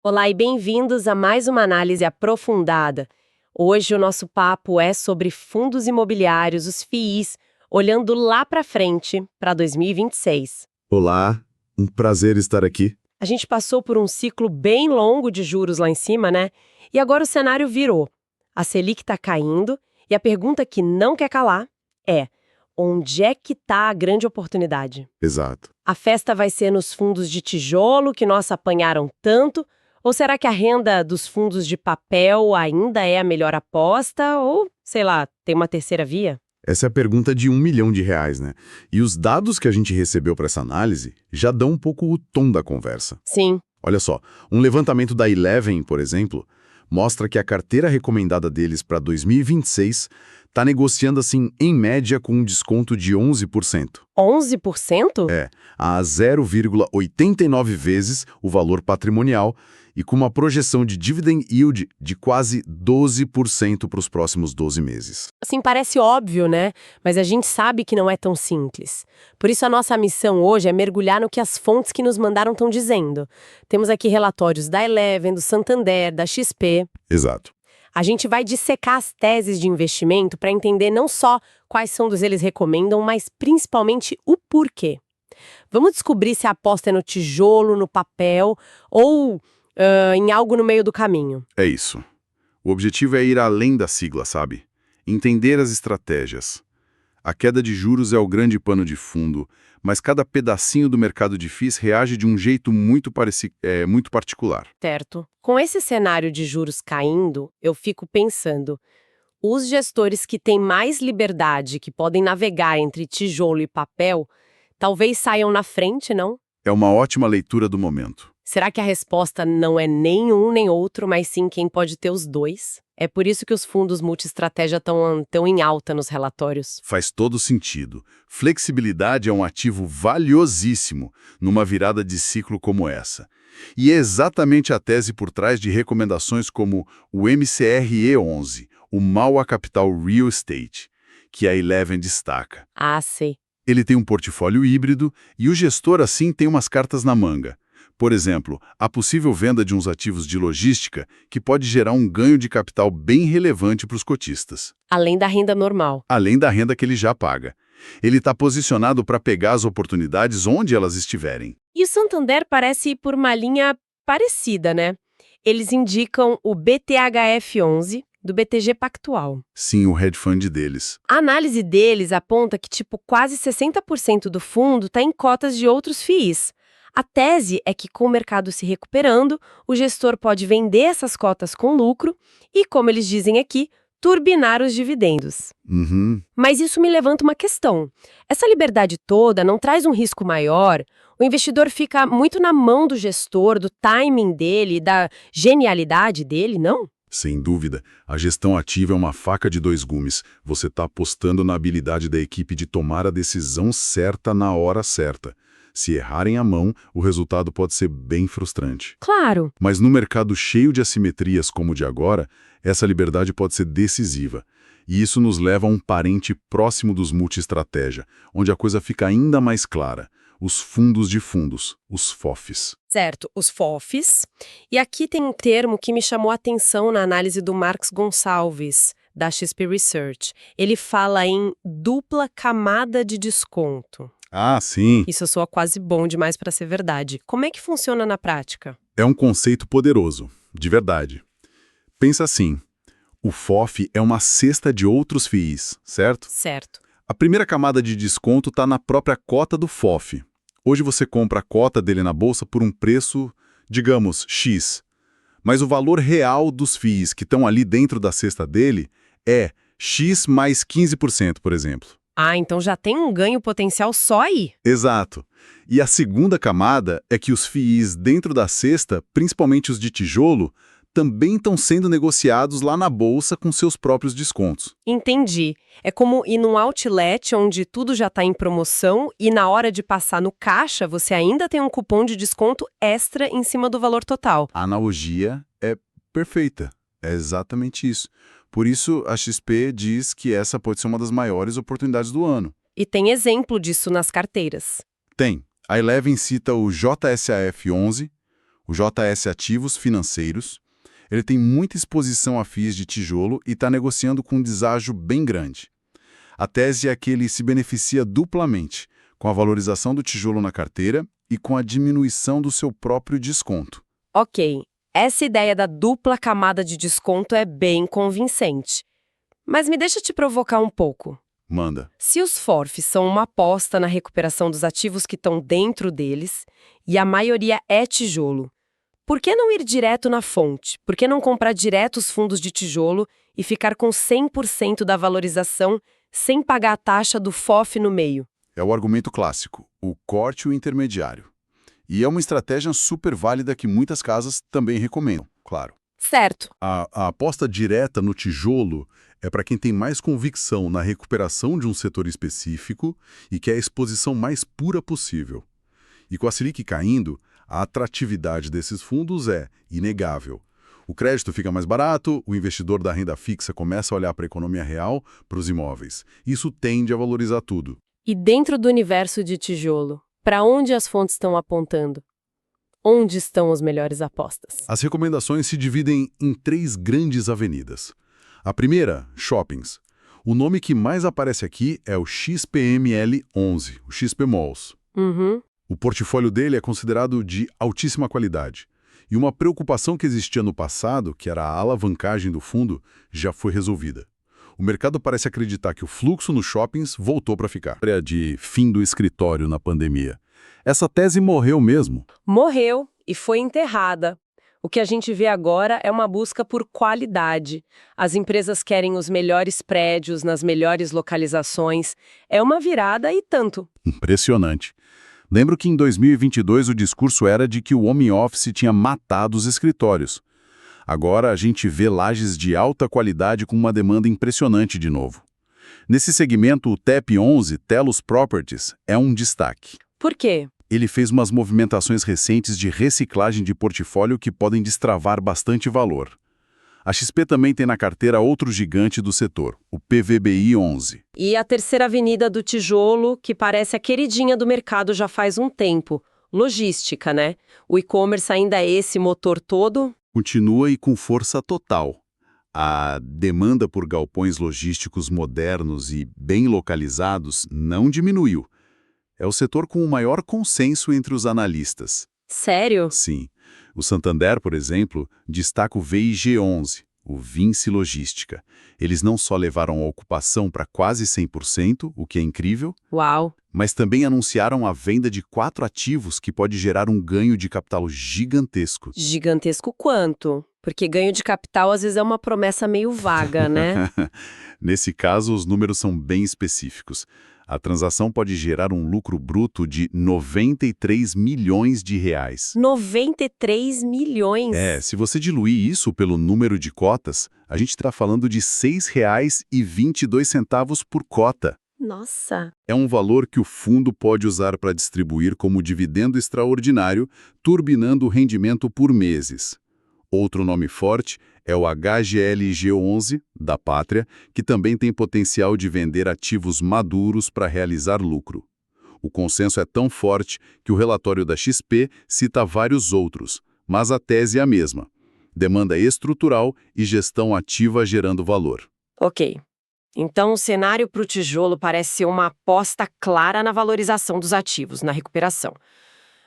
Olá e bem-vindos a mais uma análise aprofundada. Hoje o nosso papo é sobre fundos imobiliários, os FIIs, olhando lá para frente, para 2026. Olá, um prazer estar aqui. A gente passou por um ciclo bem longo de juros lá em cima, né? E agora o cenário virou. A Selic está caindo e a pergunta que não quer calar é: onde é que está a grande oportunidade? Exato. A festa vai ser nos fundos de tijolo que nossa apanharam tanto? Ou será que a renda dos fundos de papel ainda é a melhor aposta? Ou, sei lá, tem uma terceira via? Essa é a pergunta de R$ 1 milhão, né? E os dados que a gente recebeu para essa análise já dão um pouco o tom da conversa. Sim. Olha só, um levantamento da Eleven, por exemplo, mostra que a carteira recomendada deles para 2026 está negociando assim, em média, com um desconto de 11%. 11%? A 0,89 vezes o valor patrimonial e com uma projeção de dividend yield de quase 12% para os próximos 12 meses. Assim, parece óbvio, né? Mas a gente sabe que não é tão simples. Por isso a nossa missão hoje é mergulhar no que as fontes que nos mandaram estão dizendo. Temos aqui relatórios da Eleven, do Santander, da XP. Exato. A gente vai dissecar as teses de investimento para entender não só quais fundos eles recomendam, mas principalmente o porquê. Vamos descobrir se a aposta é no tijolo, no papel ou em algo no meio do caminho. É isso. O objetivo é ir além da sigla, sabe? Entender as estratégias. A queda de juros é o grande pano de fundo, mas cada pedacinho do mercado de FIIs reage de um jeito muito particular. Certo. Com esse cenário de juros caindo, eu fico pensando, os gestores que têm mais liberdade, que podem navegar entre tijolo e papel, talvez saiam na frente, não? É uma ótima leitura do momento. Será que a resposta não é nem um nem outro, mas sim quem pode ter os dois? É por isso que os fundos multi-estratégia estão em alta nos relatórios. Faz todo sentido. Flexibilidade é um ativo valiosíssimo numa virada de ciclo como essa. E é exatamente a tese por trás de recomendações como o MCRE11, o MAUA Capital Real Estate, que a Eleven destaca. Ah, sei. Ele tem um portfólio híbrido e o gestor, assim, tem umas cartas na manga. Por exemplo, a possível venda de uns ativos de logística que pode gerar um ganho de capital bem relevante para os cotistas. Além da renda normal. Além da renda que ele já paga. Ele está posicionado para pegar as oportunidades onde elas estiverem. E o Santander parece ir por uma linha parecida, né? Eles indicam o BTHF11 do BTG Pactual. Sim, o hedge fund deles. A análise deles aponta que, quase 60% do fundo está em cotas de outros FIIs. A tese é que, com o mercado se recuperando, o gestor pode vender essas cotas com lucro e, como eles dizem aqui, turbinar os dividendos. Mas isso me levanta uma questão. Essa liberdade toda não traz um risco maior? O investidor fica muito na mão do gestor, do timing dele, da genialidade dele, não? Sem dúvida, a gestão ativa é uma faca de dois gumes. Você está apostando na habilidade da equipe de tomar a decisão certa na hora certa. Se errarem a mão, o resultado pode ser bem frustrante. Claro. Mas no mercado cheio de assimetrias como o de agora, essa liberdade pode ser decisiva. E isso nos leva a um parente próximo dos multi-estratégia, onde a coisa fica ainda mais clara. Os fundos de fundos, os FOFs. Certo, os FOFs. E aqui tem um termo que me chamou a atenção na análise do Marcos Gonçalves, da XP Research. Ele fala em dupla camada de desconto. Ah, sim. Isso soa quase bom demais para ser verdade. Como é que funciona na prática? É um conceito poderoso, de verdade. Pensa assim, o FOF é uma cesta de outros FIIs, certo? Certo. A primeira camada de desconto está na própria cota do FOF. Hoje você compra a cota dele na bolsa por um preço, digamos, X. Mas o valor real dos FIIs que estão ali dentro da cesta dele é X mais 15%, por exemplo. Ah, então já tem um ganho potencial só aí. Exato. E a segunda camada é que os FIIs dentro da cesta, principalmente os de tijolo, também estão sendo negociados lá na bolsa com seus próprios descontos. Entendi. É como ir num outlet onde tudo já está em promoção e na hora de passar no caixa você ainda tem um cupom de desconto extra em cima do valor total. A analogia é perfeita. É exatamente isso. Por isso, a XP diz que essa pode ser uma das maiores oportunidades do ano. E tem exemplo disso nas carteiras. Tem. A Eleven cita o JSAF11, o JS Ativos Financeiros. Ele tem muita exposição a FIIs de tijolo e está negociando com um deságio bem grande. A tese é que ele se beneficia duplamente, com a valorização do tijolo na carteira e com a diminuição do seu próprio desconto. Ok, essa ideia da dupla camada de desconto é bem convincente. Mas me deixa te provocar um pouco. Manda. Se os FORFs são uma aposta na recuperação dos ativos que estão dentro deles, e a maioria é tijolo, por que não ir direto na fonte? Por que não comprar direto os fundos de tijolo e ficar com 100% da valorização sem pagar a taxa do FOF no meio? É o argumento clássico, o corte e o intermediário. E é uma estratégia super válida que muitas casas também recomendam, claro. Certo. A aposta direta no tijolo é para quem tem mais convicção na recuperação de um setor específico e quer a exposição mais pura possível. E com a Selic caindo, a atratividade desses fundos é inegável. O crédito fica mais barato, o investidor da renda fixa começa a olhar para a economia real, para os imóveis. Isso tende a valorizar tudo. E dentro do universo de tijolo, para onde as fontes estão apontando? Onde estão as melhores apostas? As recomendações se dividem em 3 grandes avenidas. A primeira, shoppings. O nome que mais aparece aqui é o XPML11, o XP Malls. O portfólio dele é considerado de altíssima qualidade. E uma preocupação que existia no passado, que era a alavancagem do fundo, já foi resolvida. O mercado parece acreditar que o fluxo nos shoppings voltou para ficar. De fim do escritório na pandemia. Essa tese morreu mesmo. Morreu e foi enterrada. O que a gente vê agora é uma busca por qualidade. As empresas querem os melhores prédios nas melhores localizações. É uma virada e tanto. Impressionante. Lembro que em 2022 o discurso era de que o home office tinha matado os escritórios. Agora a gente vê lajes de alta qualidade com uma demanda impressionante de novo. Nesse segmento, o TEP11, Telos Properties, é um destaque. Por quê? Ele fez umas movimentações recentes de reciclagem de portfólio que podem destravar bastante valor. A XP também tem na carteira outro gigante do setor, o PVBI11. E a terceira avenida do tijolo, que parece a queridinha do mercado já faz um tempo. Logística, né? O e-commerce ainda é esse motor todo? Continua e com força total. A demanda por galpões logísticos modernos e bem localizados não diminuiu. É o setor com o maior consenso entre os analistas. Sério? Sim. O Santander, por exemplo, destaca o VIG11, o Vinci Logística. Eles não só levaram a ocupação para quase 100%, o que é incrível, Uau! mas também anunciaram a venda de 4 ativos que pode gerar um ganho de capital gigantesco. Gigantesco quanto? Porque ganho de capital às vezes é uma promessa meio vaga, né? Nesse caso, os números são bem específicos. A transação pode gerar um lucro bruto de 93 milhões de reais. 93 milhões? Se você diluir isso pelo número de cotas, a gente está falando de R$ 6,22 por cota. Nossa! É um valor que o fundo pode usar para distribuir como dividendo extraordinário, turbinando o rendimento por meses. Outro nome forte é o HGLG11, da Pátria, que também tem potencial de vender ativos maduros para realizar lucro. O consenso é tão forte que o relatório da XP cita vários outros, mas a tese é a mesma. Demanda estrutural e gestão ativa gerando valor. Ok. Então o cenário para o tijolo parece ser uma aposta clara na valorização dos ativos, na recuperação.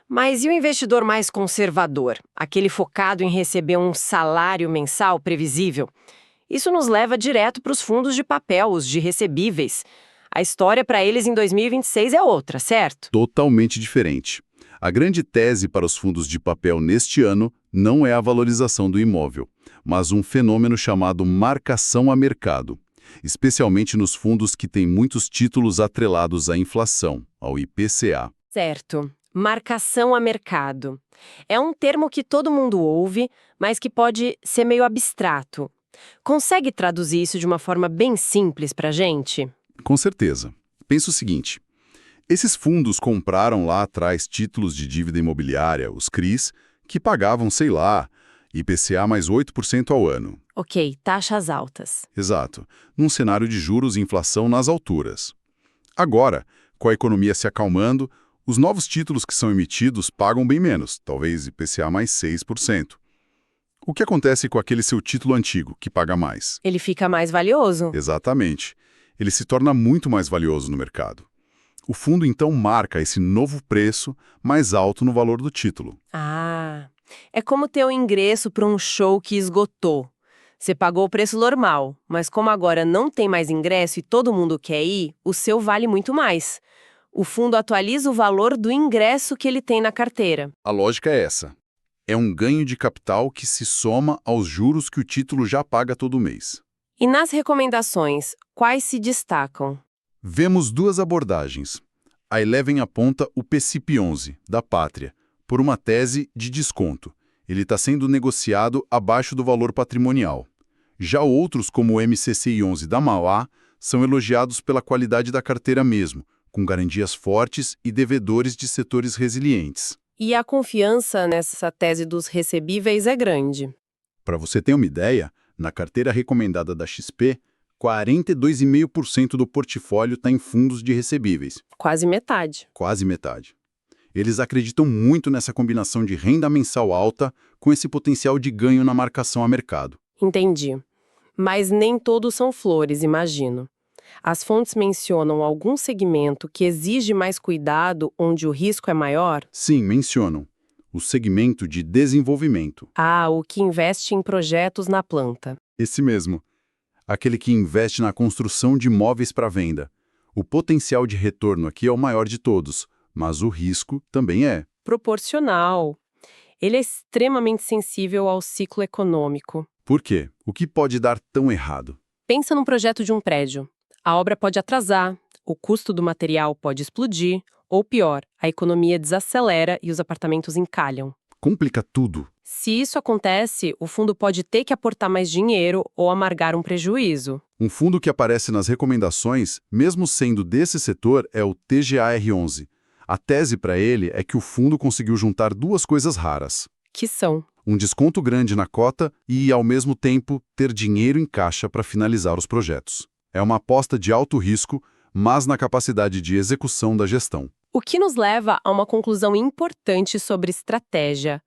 Mas e o investidor mais conservador, aquele focado em receber um salário mensal previsível? Isso nos leva direto para os fundos de papel, os de recebíveis. A história para eles em 2026 é outra, certo? Totalmente diferente. A grande tese para os fundos de papel neste ano não é a valorização do imóvel, mas um fenômeno chamado marcação a mercado, especialmente nos fundos que têm muitos títulos atrelados à inflação, ao IPCA. Certo. Marcação a mercado. É um termo que todo mundo ouve, mas que pode ser meio abstrato. Consegue traduzir isso de uma forma bem simples para a gente? Com certeza. Pensa o seguinte, esses fundos compraram lá atrás títulos de dívida imobiliária, os CRIs, que pagavam, sei lá, IPCA mais 8% ao ano. Ok, taxas altas. Exato, num cenário de juros e inflação nas alturas. Agora, com a economia se acalmando, Os novos títulos que são emitidos pagam bem menos, talvez IPCA mais 6%. O que acontece com aquele seu título antigo, que paga mais? Ele fica mais valioso. Exatamente. Ele se torna muito mais valioso no mercado. O fundo, então, marca esse novo preço mais alto no valor do título. Ah, é como ter um ingresso para um show que esgotou. Você pagou o preço normal, mas como agora não tem mais ingresso e todo mundo quer ir, o seu vale muito mais. O fundo atualiza o valor do ingresso que ele tem na carteira. A lógica é essa. É um ganho de capital que se soma aos juros que o título já paga todo mês. E nas recomendações, quais se destacam? Vemos duas abordagens. A Eleven aponta o PCP11, da Pátria, por uma tese de desconto. Ele está sendo negociado abaixo do valor patrimonial. Já outros, como o MCCI11 da Mauá, são elogiados pela qualidade da carteira mesmo, com garantias fortes e devedores de setores resilientes. E a confiança nessa tese dos recebíveis é grande. Para você ter uma ideia, na carteira recomendada da XP, 42,5% do portfólio está em fundos de recebíveis. Quase metade. Quase metade. Eles acreditam muito nessa combinação de renda mensal alta com esse potencial de ganho na marcação a mercado. Entendi. Mas nem todos são flores, imagino. As fontes mencionam algum segmento que exige mais cuidado, onde o risco é maior? Sim, mencionam. O segmento de desenvolvimento. Ah, o que investe em projetos na planta. Esse mesmo. Aquele que investe na construção de imóveis para venda. O potencial de retorno aqui é o maior de todos, mas o risco também é. Proporcional. Ele é extremamente sensível ao ciclo econômico. Por quê? O que pode dar tão errado? Pensa num projeto de um prédio. A obra pode atrasar, o custo do material pode explodir, ou pior, a economia desacelera e os apartamentos encalham. Complica tudo. Se isso acontece, o fundo pode ter que aportar mais dinheiro ou amargar um prejuízo. Um fundo que aparece nas recomendações, mesmo sendo desse setor, é o TGAR11. A tese para ele é que o fundo conseguiu juntar duas coisas raras. Que são? Um desconto grande na cota e, ao mesmo tempo, ter dinheiro em caixa para finalizar os projetos. É uma aposta de alto risco, mas na capacidade de execução da gestão. O que nos leva a uma conclusão importante sobre estratégia.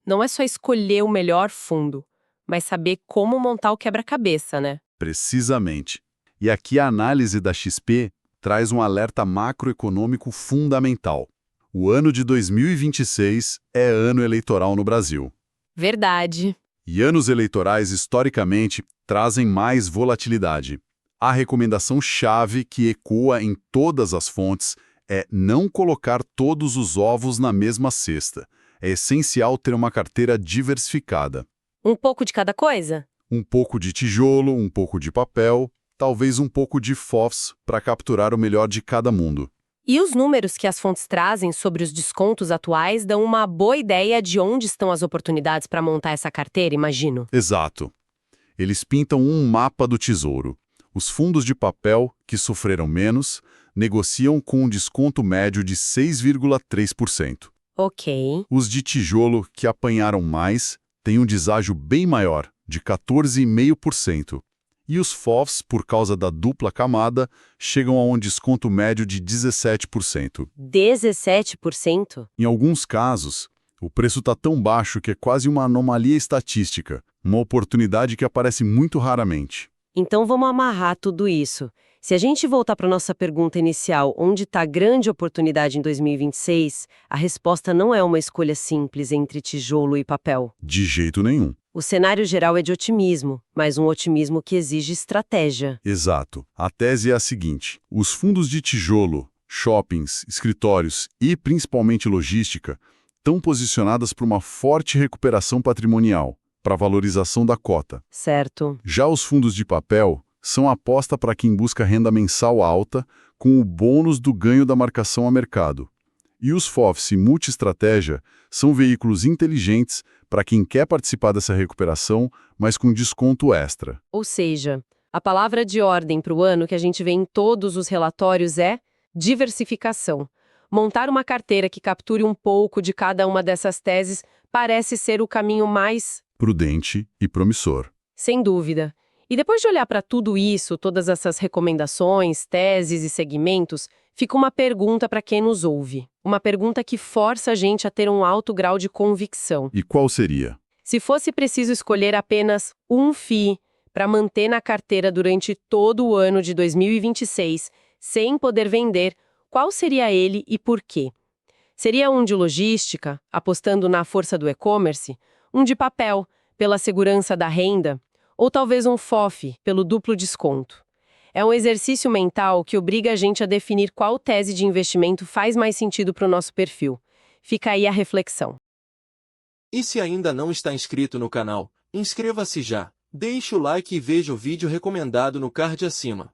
Não é só escolher o melhor fundo, mas saber como montar o quebra-cabeça, né? Precisamente. E aqui a análise da XP traz um alerta macroeconômico fundamental. O ano de 2026 é ano eleitoral no Brasil. Verdade. E anos eleitorais, historicamente, trazem mais volatilidade. A recomendação-chave que ecoa em todas as fontes é não colocar todos os ovos na mesma cesta. É essencial ter uma carteira diversificada. Um pouco de cada coisa? Um pouco de tijolo, um pouco de papel, talvez um pouco de FOFs para capturar o melhor de cada mundo. E os números que as fontes trazem sobre os descontos atuais dão uma boa ideia de onde estão as oportunidades para montar essa carteira, imagino. Exato. Eles pintam um mapa do tesouro. Os fundos de papel, que sofreram menos, negociam com um desconto médio de 6,3%. Ok. Os de tijolo, que apanharam mais, têm um deságio bem maior, de 14,5%. E os FOFs, por causa da dupla camada, chegam a um desconto médio de 17%. 17%? Em alguns casos, o preço está tão baixo que é quase uma anomalia estatística, uma oportunidade que aparece muito raramente. Então vamos amarrar tudo isso. Se a gente voltar para a nossa pergunta inicial, onde está a grande oportunidade em 2026, a resposta não é uma escolha simples entre tijolo e papel. De jeito nenhum. O cenário geral é de otimismo, mas um otimismo que exige estratégia. Exato. A tese é a seguinte: os fundos de tijolo, shoppings, escritórios e principalmente logística estão posicionadas para uma forte recuperação patrimonial, para a valorização da cota. Certo. Já os fundos de papel são aposta para quem busca renda mensal alta com o bônus do ganho da marcação a mercado. E os FOFs e multi-estratégia são veículos inteligentes para quem quer participar dessa recuperação, mas com desconto extra. Ou seja, a palavra de ordem para o ano que a gente vê em todos os relatórios é diversificação. Montar uma carteira que capture um pouco de cada uma dessas teses parece ser o caminho mais prudente e promissor. Sem dúvida. E depois de olhar para tudo isso, todas essas recomendações, teses e segmentos, Fica uma pergunta para quem nos ouve. Uma pergunta que força a gente a ter um alto grau de convicção. E qual seria? Se fosse preciso escolher apenas um FII para manter na carteira durante todo o ano de 2026, sem poder vender, qual seria ele e por quê? Seria um de logística, apostando na força do e-commerce? Um de papel, pela segurança da renda? Ou talvez um FOF, pelo duplo desconto? É um exercício mental que obriga a gente a definir qual tese de investimento faz mais sentido para o nosso perfil. Fica aí a reflexão. E se ainda não está inscrito no canal, inscreva-se já, deixe o like e veja o vídeo recomendado no card acima.